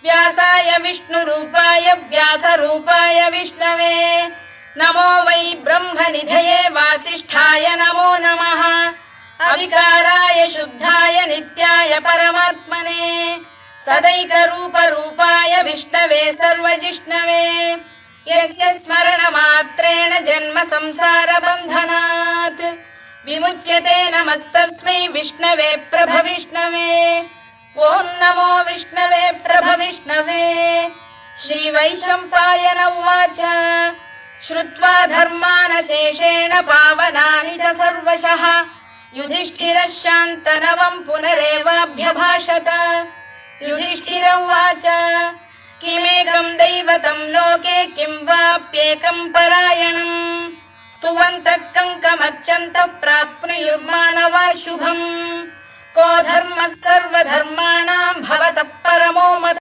व्यासाय विष्णुरूपाय व्यासरूपाय विष्णवे नमो वै ब्रह्मनिधये वासिष्ठाय नमो नमः अविकाराय शुद्धाय नित्याय परमात्मने सदैकरूपरूपाय विष्णवे सर्वजिष्णवे यस्य स्मरणमात्रेण जन्म संसारबन्धनात् विमुच्यते नमस्तस्मै विष्णवे प्रभविष्णवे ॐ नमो विष्णवे प्रभविष्णवे श्रीवैशम्पायन उवाच श्रुत्वा धर्मानशेषेण पावनानि च सर्वशः युधिष्ठिरः शान्तनवम् पुनरेवाभ्यभाषत युधिष्ठिर उवाच किमेकम् दैवतम् लोके किं वाप्येकम् परायणम् स्तुवन्तः कङ्कमर्चन्तः प्राप्नुयुर्मानवा शुभम् को धर्मः सर्वधर्माणाम् भवतः परमो मतः